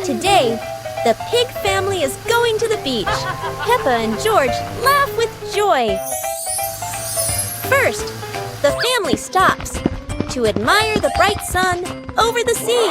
Today, the pig family is going to the beach. Peppa and George laugh with joy. First, the family stops to admire the bright sun over the sea.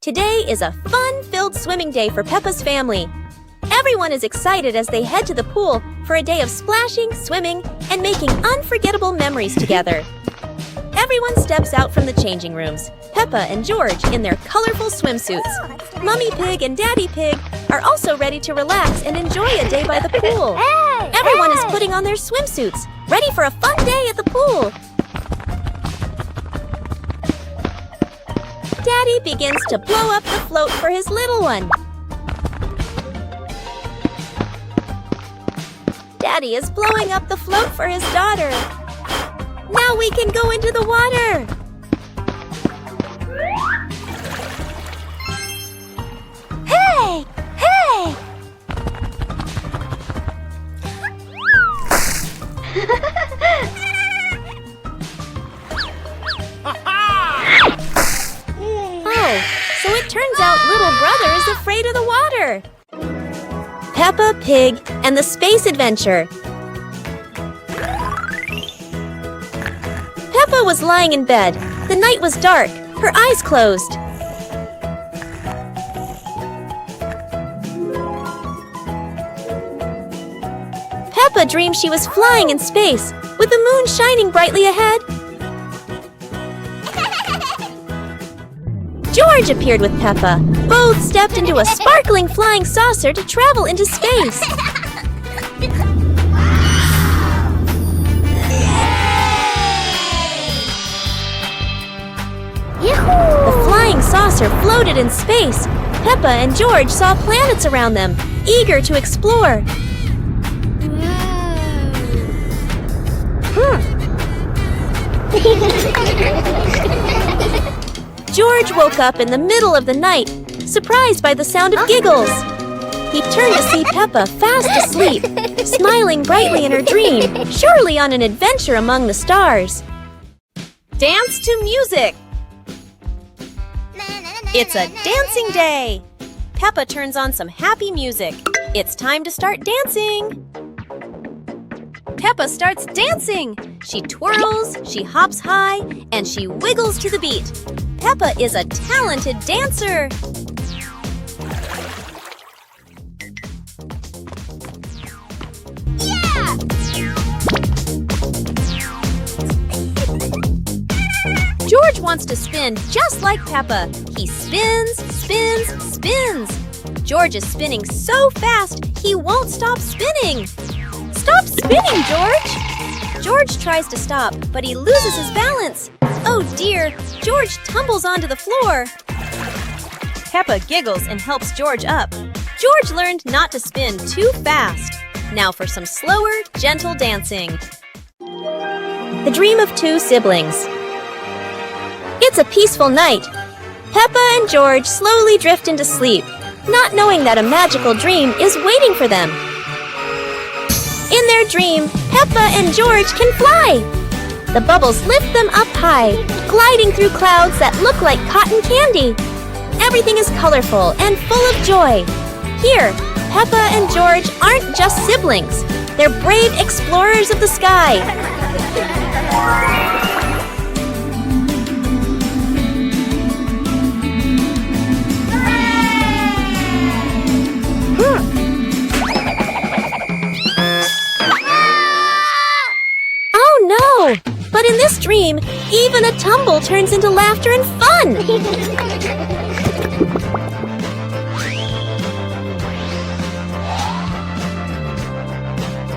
Today is a fun-filled swimming day for Peppa's family. Everyone is excited as they head to the pool for a day of splashing, swimming, and making unforgettable memories together. Everyone steps out from the changing rooms, Peppa and George in their colorful swimsuits. Mummy Pig and Daddy Pig are also ready to relax and enjoy a day by the pool. Everyone is putting on their swimsuits, ready for a fun day at the pool. Daddy begins to blow up the float for his little one. Daddy is blowing up the float for his daughter. Now we can go into the water. Hey! Hey! Oh, so it turns out little brother is afraid of the water. Peppa Pig and the Space Adventure. Peppa was lying in bed. The night was dark, her eyes closed. Peppa dreamed she was flying in space, with the moon shining brightly ahead. George appeared with Peppa. Both stepped into a sparkling flying saucer to travel into space. The flying saucer floated in space. Peppa and George saw planets around them, eager to explore. George woke up in the middle of the night, surprised by the sound of giggles. He turned to see Peppa fast asleep, smiling brightly in her dream, surely on an adventure among the stars. Dance to music! It's a dancing day! Peppa turns on some happy music. It's time to start dancing! Peppa starts dancing! She twirls, she hops high, and she wiggles to the beat. Peppa is a talented dancer! Yeah! George wants to spin just like Peppa. He spins, spins, spins. George is spinning so fast, he won't stop spinning. Stop spinning, George! George tries to stop, but he loses his balance. Oh dear, George tumbles onto the floor. Peppa giggles and helps George up. George learned not to spin too fast. Now for some slower, gentle dancing. The Dream of Two Siblings. It's a peaceful night. Peppa and George slowly drift into sleep, not knowing that a magical dream is waiting for them. In their dream, Peppa and George can fly. The bubbles lift them up high, gliding through clouds that look like cotton candy. Everything is colorful and full of joy. Here, Peppa and George aren't just siblings. They're brave explorers of the sky. Oh no! But in this dream, even a tumble turns into laughter and fun!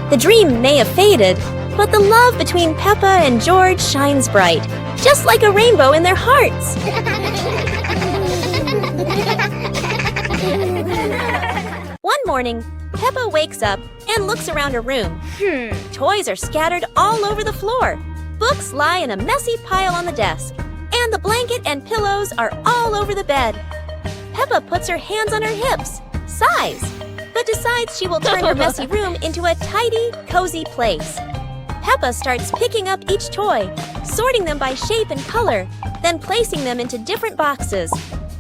The dream may have faded, but the love between Peppa and George shines bright, just like a rainbow in their hearts. One morning, Peppa wakes up and looks around her room. Toys are scattered all over the floor. Books lie in a messy pile on the desk, and the blanket and pillows are all over the bed. Peppa puts her hands on her hips, sighs, but decides she will turn her messy room into a tidy, cozy place. Peppa starts picking up each toy, sorting them by shape and color, then placing them into different boxes.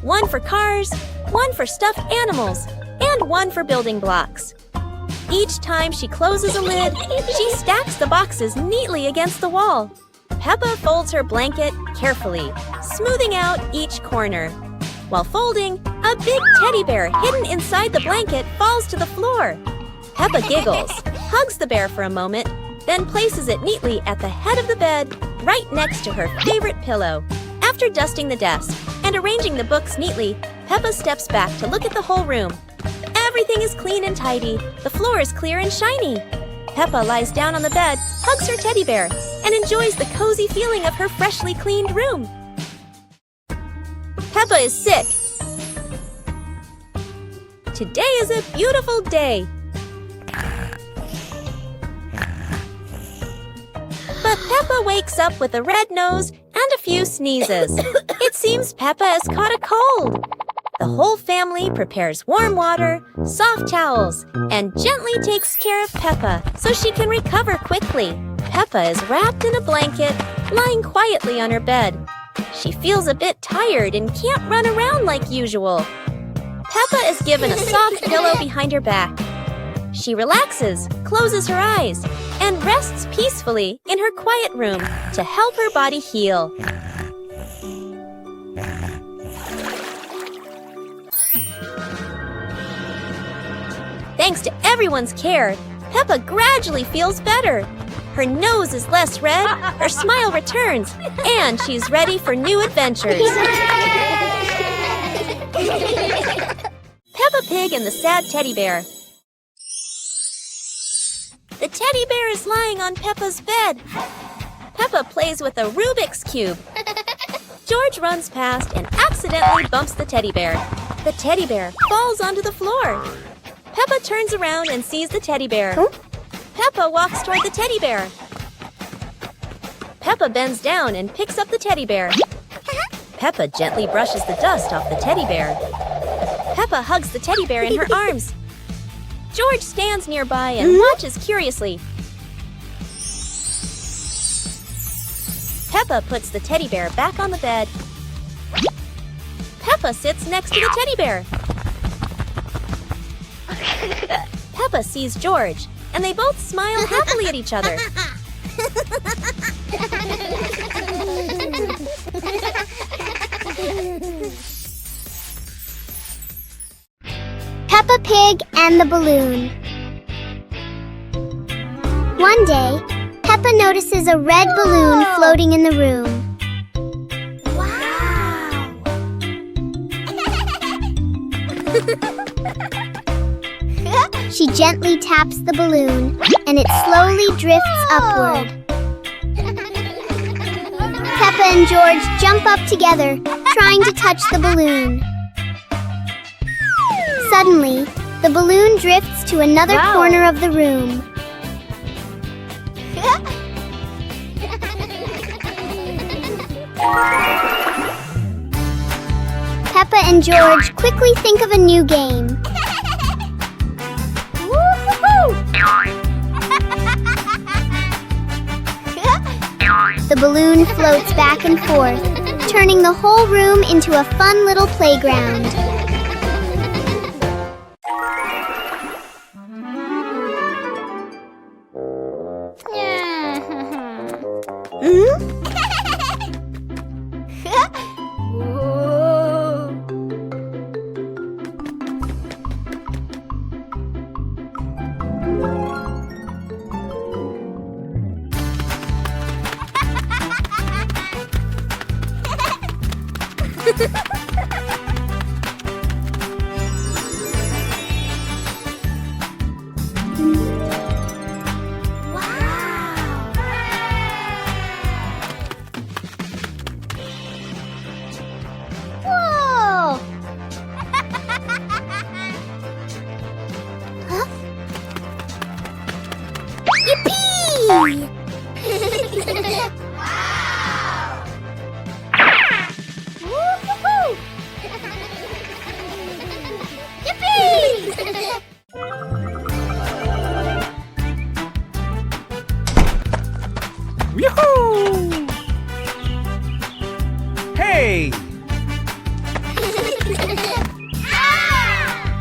One for cars, one for stuffed animals, and one for building blocks. Each time she closes a lid, she stacks the boxes neatly against the wall. Peppa folds her blanket carefully, smoothing out each corner. While folding, a big teddy bear hidden inside the blanket falls to the floor. Peppa giggles, hugs the bear for a moment, then places it neatly at the head of the bed, right next to her favorite pillow. After dusting the desk and arranging the books neatly, Peppa steps back to look at the whole room. Everything is clean and tidy. The floor is clear and shiny. Peppa lies down on the bed, hugs her teddy bear, and enjoys the cozy feeling of her freshly cleaned room. Peppa is sick. Today is a beautiful day. But Peppa wakes up with a red nose and a few sneezes. It seems Peppa has caught a cold. The whole family prepares warm water, soft towels, and gently takes care of Peppa so she can recover quickly. Peppa is wrapped in a blanket, lying quietly on her bed. She feels a bit tired and can't run around like usual. Peppa is given a soft pillow behind her back. She relaxes, closes her eyes, and rests peacefully in her quiet room to help her body heal. Thanks to everyone's care, Peppa gradually feels better. Her nose is less red, her smile returns, and she's ready for new adventures. Peppa Pig and the Sad Teddy Bear. The teddy bear is lying on Peppa's bed. Peppa plays with a Rubik's Cube. George runs past and accidentally bumps the teddy bear. The teddy bear falls onto the floor. Peppa turns around and sees the teddy bear. Peppa walks toward the teddy bear. Peppa bends down and picks up the teddy bear. Peppa gently brushes the dust off the teddy bear. Peppa hugs the teddy bear in her arms. George stands nearby and watches curiously. Peppa puts the teddy bear back on the bed. Peppa sits next to the teddy bear. Peppa sees George, and they both smile happily at each other. Peppa Pig and the Balloon. One day, Peppa notices a red balloon floating in the room. Wow! She gently taps the balloon, and it slowly drifts upward. Peppa and George jump up together, trying to touch the balloon. Suddenly, the balloon drifts to another corner of the room. Peppa and George quickly think of a new game. The balloon floats back and forth, turning the whole room into a fun little playground. Yippee! Woo-hoo-hoo! Yippee! Yoo-hoo! Hey!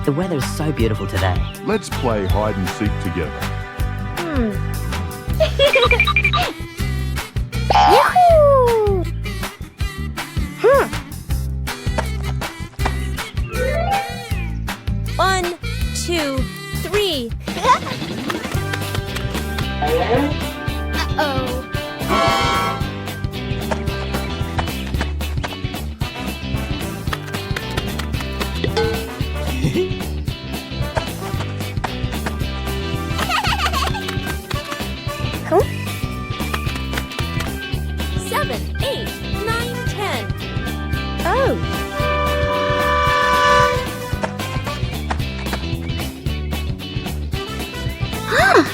The weather's so beautiful today. Let's play hide and seek together. Yahoo! One, two, three. Uh-oh. Cool. 7, 8, 9, 10. Oh. Oh!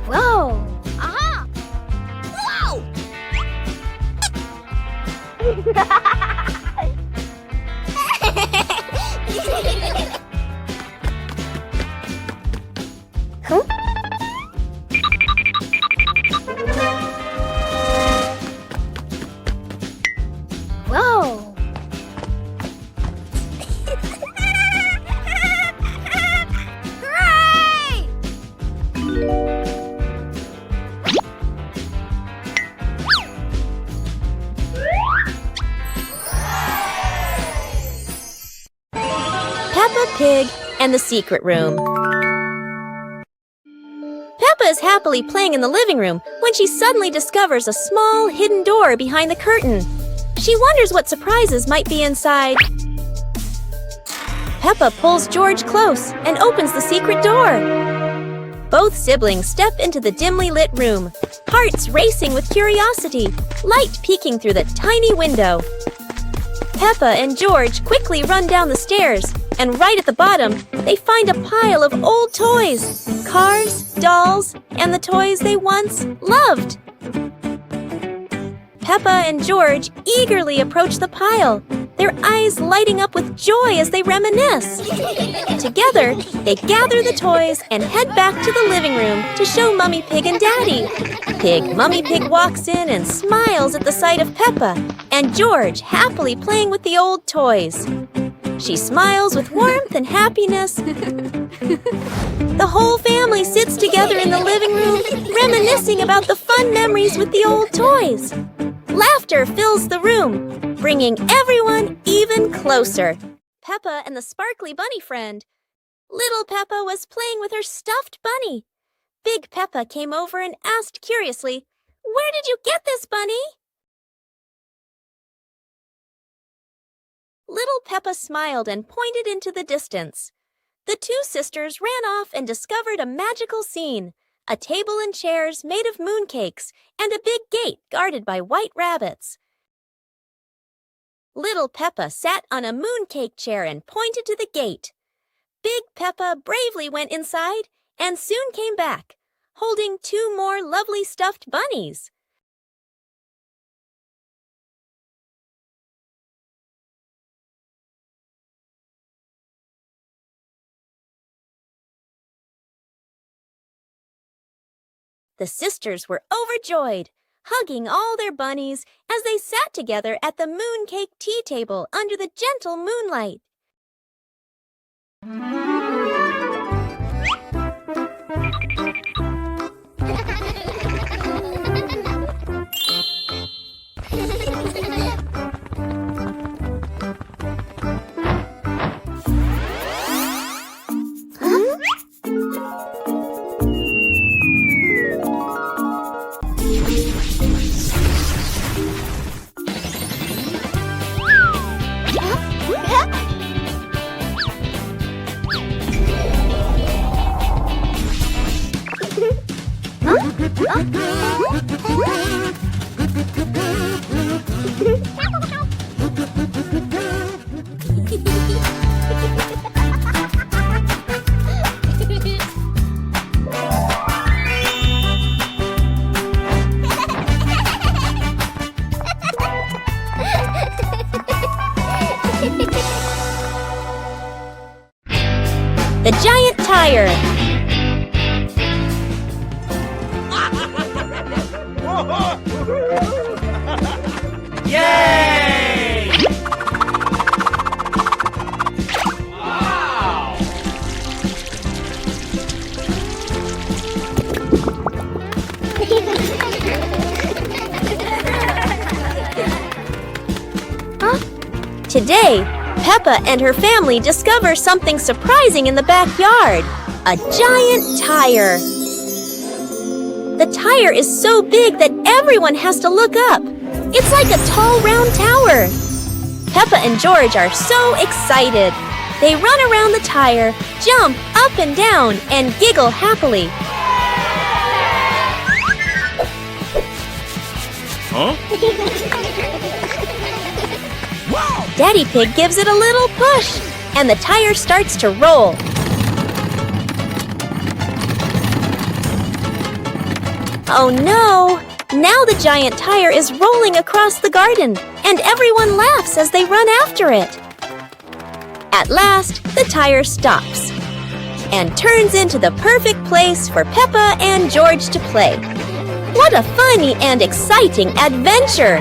Whoa! Aha! Whoa! Huh? Whoa! Hooray! Peppa Pig and the Secret Room. Peppa is happily playing in the living room when she suddenly discovers a small hidden door behind the curtain. She wonders what surprises might be inside. Peppa pulls George close and opens the secret door. Both siblings step into the dimly lit room, hearts racing with curiosity, light peeking through the tiny window. Peppa and George quickly run down the stairs, and right at the bottom, they find a pile of old toys, cars, dolls, and the toys they once loved. Peppa and George eagerly approach the pile, their eyes lighting up with joy as they reminisce. Together, they gather the toys and head back to the living room to show Mummy Pig and Daddy. Mummy Pig walks in and smiles at the sight of Peppa and George happily playing with the old toys. She smiles with warmth and happiness. The whole family sits together in the living room, reminiscing about the fun memories with the old toys. Laughter fills the room, bringing everyone even closer. Peppa and the sparkly bunny friend. Little Peppa was playing with her stuffed bunny. Big Peppa came over and asked curiously, "Where did you get this, bunny?" Little Peppa smiled and pointed into the distance. The two sisters ran off and discovered a magical scene, a table and chairs made of mooncakes, and a big gate guarded by white rabbits. Little Peppa sat on a mooncake chair and pointed to the gate. Big Peppa bravely went inside and soon came back, holding 2 more lovely stuffed bunnies. The sisters were overjoyed, hugging all their bunnies as they sat together at the mooncake tea table under the gentle moonlight. The giant tire. Yay! Wow! Today, Peppa and her family discover something surprising in the backyard. A giant tire. The tire is so big that everyone has to look up. It's like a tall, round tower. Peppa and George are so excited. They run around the tire, jump up and down, and giggle happily. Huh? Daddy Pig gives it a little push, and the tire starts to roll. Oh no! Now the giant tire is rolling across the garden, and everyone laughs as they run after it. At last, the tire stops and turns into the perfect place for Peppa and George to play. What a funny and exciting adventure!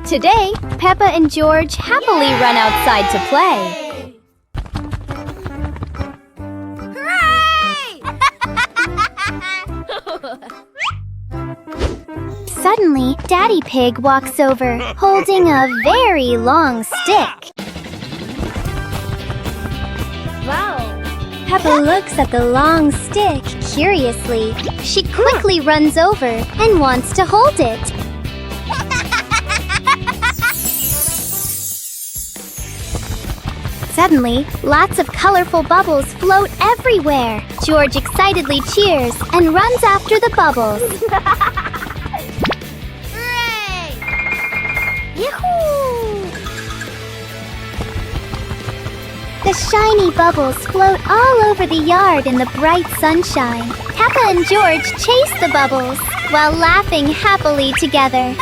Today, Peppa and George happily run outside to play. Suddenly, Daddy Pig walks over, holding a very long stick. Wow! Peppa looks at the long stick curiously. She quickly runs over and wants to hold it. Suddenly, lots of colorful bubbles float everywhere. George excitedly cheers and runs after the bubbles. Hooray! Yahoo! The shiny bubbles float all over the yard in the bright sunshine. Peppa and George chase the bubbles while laughing happily together.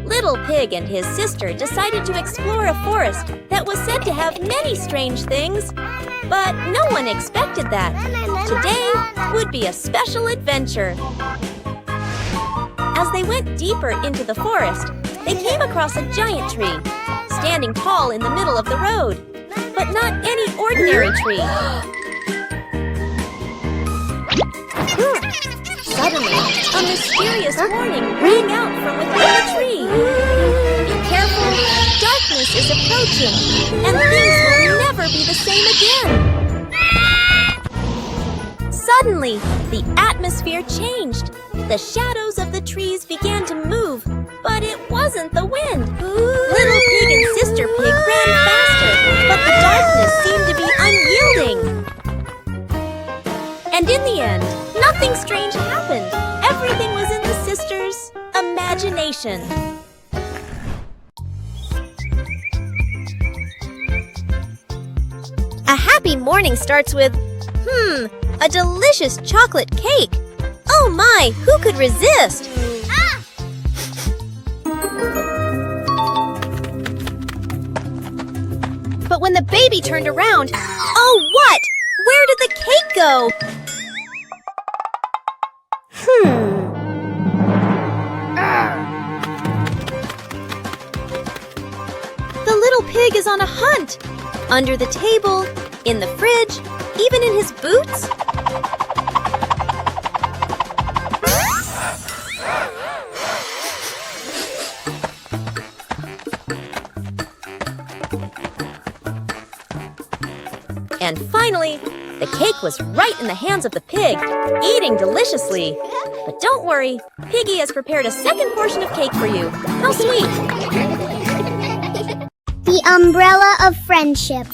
Little Pig and his sister decided to explore a forest that was said to have many strange things, but no one expected that. Today would be a special adventure. As they went deeper into the forest, they came across a giant tree, standing tall in the middle of the road, but not any ordinary tree. Suddenly, a mysterious warning rang out from within the tree. Be careful, darkness is approaching, and things will never be the same again. Suddenly, the atmosphere changed. The shadows of the trees began to move, but it wasn't the wind. Little Pig and Sister Pig ran faster, but the darkness seemed to be unyielding. And in the end, nothing strange happened. Everything was in the sisters' imagination. A happy morning starts with, a delicious chocolate cake. Oh my, who could resist? But when the baby turned around, oh what? Where did the cake go? The little pig is on a hunt. Under the table, in the fridge, even in his boots. And finally, the cake was right in the hands of the pig, eating deliciously. But don't worry, Piggy has prepared a second portion of cake for you. How sweet! The umbrella of friendship.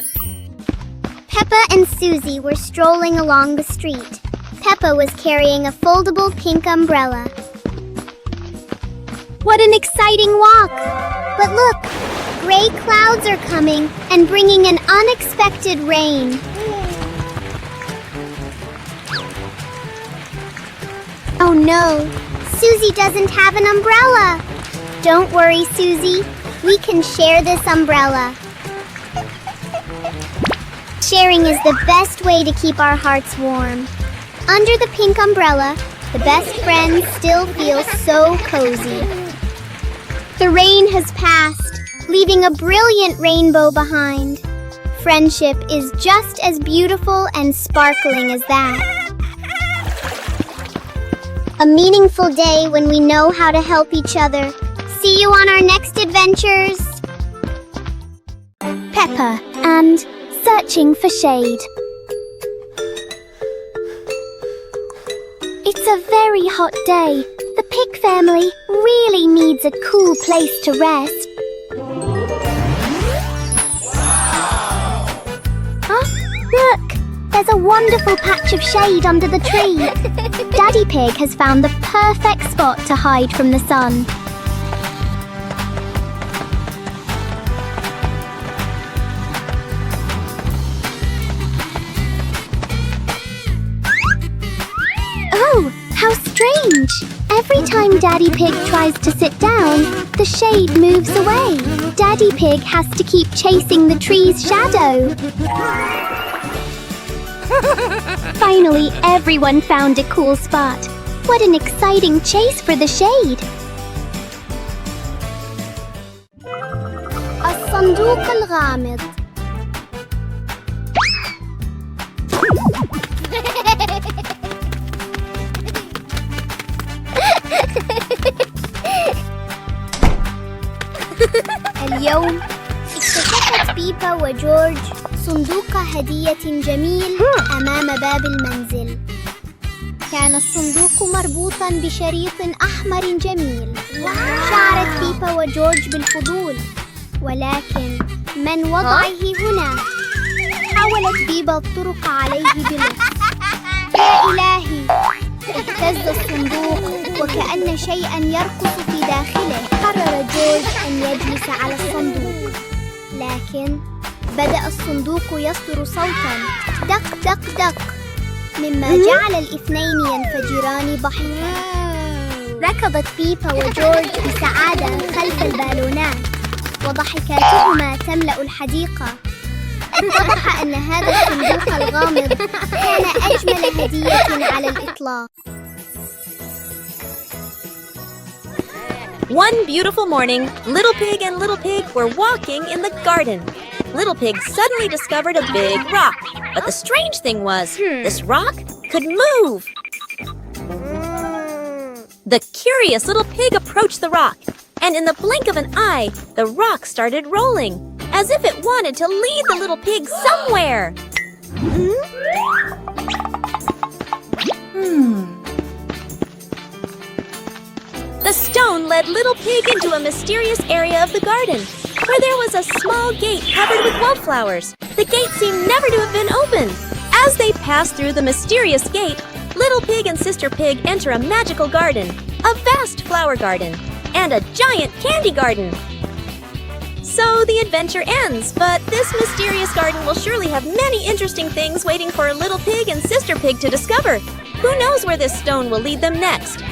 Peppa and Susie were strolling along the street. Peppa was carrying a foldable pink umbrella. What an exciting walk! But look, gray clouds are coming and bringing an unexpected rain. Oh no, Susie doesn't have an umbrella. Don't worry, Susie. We can share this umbrella. Sharing is the best way to keep our hearts warm. Under the pink umbrella, the best friends still feel so cozy. The rain has passed, leaving a brilliant rainbow behind. Friendship is just as beautiful and sparkling as that. A meaningful day when we know how to help each other. See you on our next adventures. Peppa and Searching for Shade. It's a very hot day. The pig family really needs a cool place to rest. Huh? Look! There's a wonderful patch of shade under the tree. Daddy Pig has found the perfect spot to hide from the sun. Oh, how strange! Every time Daddy Pig tries to sit down, the shade moves away. Daddy Pig has to keep chasing the tree's shadow. Finally, everyone found a cool spot. What an exciting chase for the shade! الصندوق الغامض. اليوم اكتشفت بيبا وجورج صندوق هدية جميل أمام باب المنزل. كان الصندوق مربوطاً بشريط أحمر جميل. شعرت بيبا وجورج بالفضول، ولكن من وضعه هنا؟ حاولت بيبا الطرق عليه بلطف. يا إلهي! اهتز الصندوق وكأن شيئاً يرقص في داخله. قرر جورج أن يجلس على الصندوق، لكن بدأ الصندوق يصدر صوتاً دق دق دق، مما جعل الاثنين ينفجران ضحكاً. ركضت بيبا وجورج بسعادة خلف البالونات، وضحكاتهما تملأ الحديقة. اتضح أن هذا الصندوق الغامض كان أجمل هدية على الإطلاق. One beautiful morning, Little Pig and Little Pig were walking in the garden. Little Pig suddenly discovered a big rock. But the strange thing was, this rock could move. The curious little pig approached the rock, and in the blink of an eye, the rock started rolling, as if it wanted to lead the little pig somewhere. The stone led Little Pig into a mysterious area of the garden, where there was a small gate covered with wildflowers. The gate seemed never to have been opened. As they passed through the mysterious gate, Little Pig and Sister Pig enter a magical garden, a vast flower garden, and a giant candy garden. So the adventure ends, but this mysterious garden will surely have many interesting things waiting for Little Pig and Sister Pig to discover. Who knows where this stone will lead them next?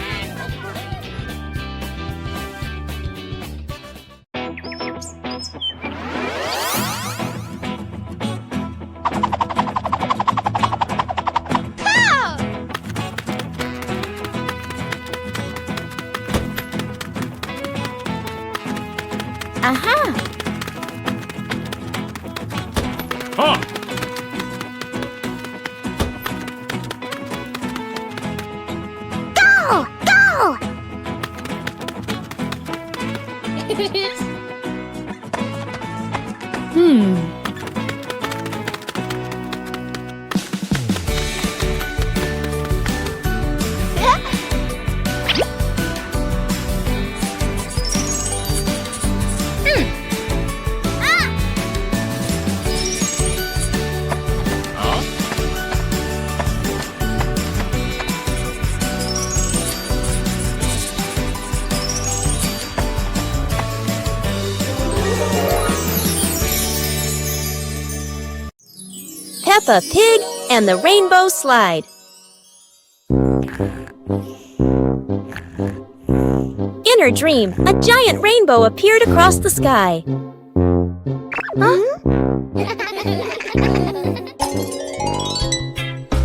Aha! Huh! Go! Go! Peppa Pig and the Rainbow Slide. In her dream, a giant rainbow appeared across the sky.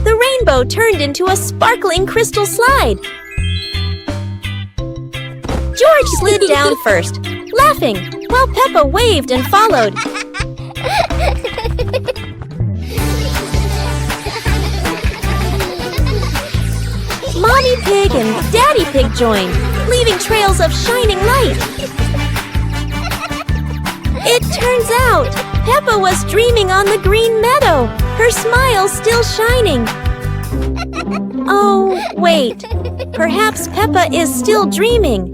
The rainbow turned into a sparkling crystal slide. George slid down first, laughing, while Peppa waved and followed. Mommy Pig and Daddy Pig joined, leaving trails of shining light. It turns out, Peppa was dreaming on the green meadow, her smile still shining. Oh, wait. Perhaps Peppa is still dreaming.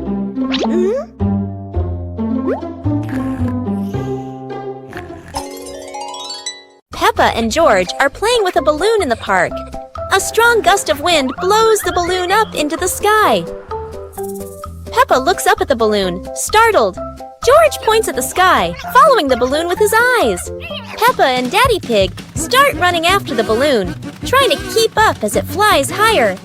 Peppa and George are playing with a balloon in the park. A strong gust of wind blows the balloon up into the sky. Peppa looks up at the balloon, startled. George points at the sky, following the balloon with his eyes. Peppa and Daddy Pig start running after the balloon, trying to keep up as it flies higher.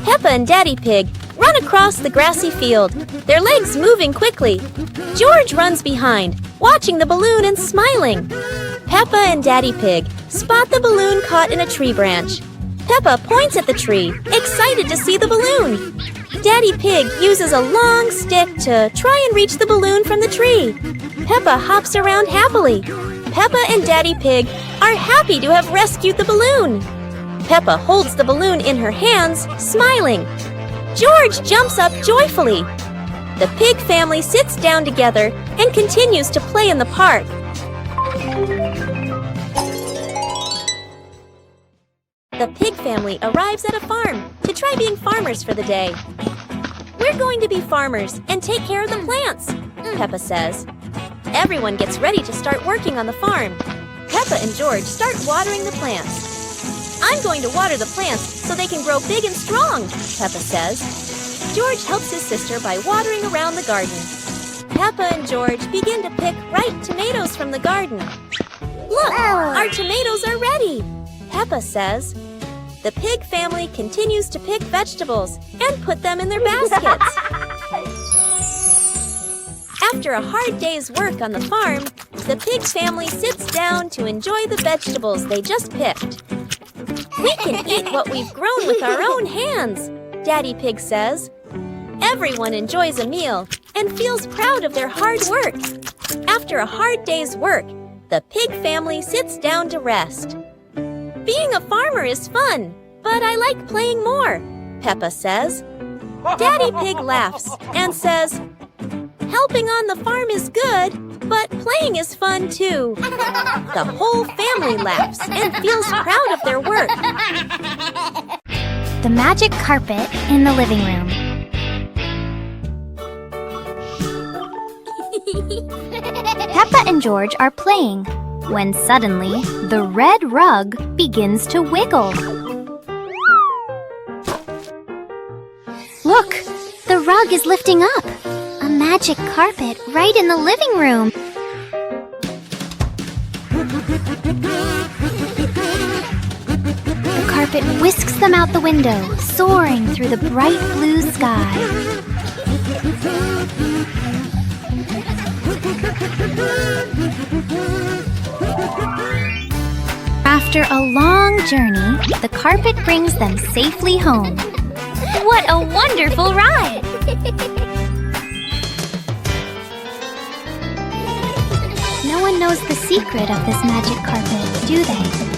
Peppa and Daddy Pig run across the grassy field, their legs moving quickly. George runs behind, watching the balloon and smiling. Peppa and Daddy Pig spot the balloon caught in a tree branch. Peppa points at the tree, excited to see the balloon. Daddy Pig uses a long stick to try and reach the balloon from the tree. Peppa hops around happily. Peppa and Daddy Pig are happy to have rescued the balloon. Peppa holds the balloon in her hands, smiling. George jumps up joyfully. The pig family sits down together and continues to play in the park. The pig family arrives at a farm to try being farmers for the day. We're going to be farmers and take care of the plants, Peppa says. Everyone gets ready to start working on the farm. Peppa and George start watering the plants. I'm going to water the plants so they can grow big and strong, Peppa says. George helps his sister by watering around the garden. Peppa and George begin to pick ripe tomatoes from the garden. Look, our tomatoes are ready, Peppa says. The pig family continues to pick vegetables and put them in their baskets. After a hard day's work on the farm, the pig family sits down to enjoy the vegetables they just picked. We can eat what we've grown with our own hands, Daddy Pig says. Everyone enjoys a meal and feels proud of their hard work. After a hard day's work, the pig family sits down to rest. Being a farmer is fun, but I like playing more, Peppa says. Daddy Pig laughs and says, helping on the farm is good, but playing is fun too. The whole family laughs and feels proud of their work. the magic carpet in the living room. Peppa and George are playing when suddenly the red rug begins to wiggle. Look, the rug is lifting up. A magic carpet right in the living room. The carpet whisks them out the window, soaring through the bright blue sky. After a long journey, the carpet brings them safely home. What a wonderful ride! No one knows the secret of this magic carpet, do they?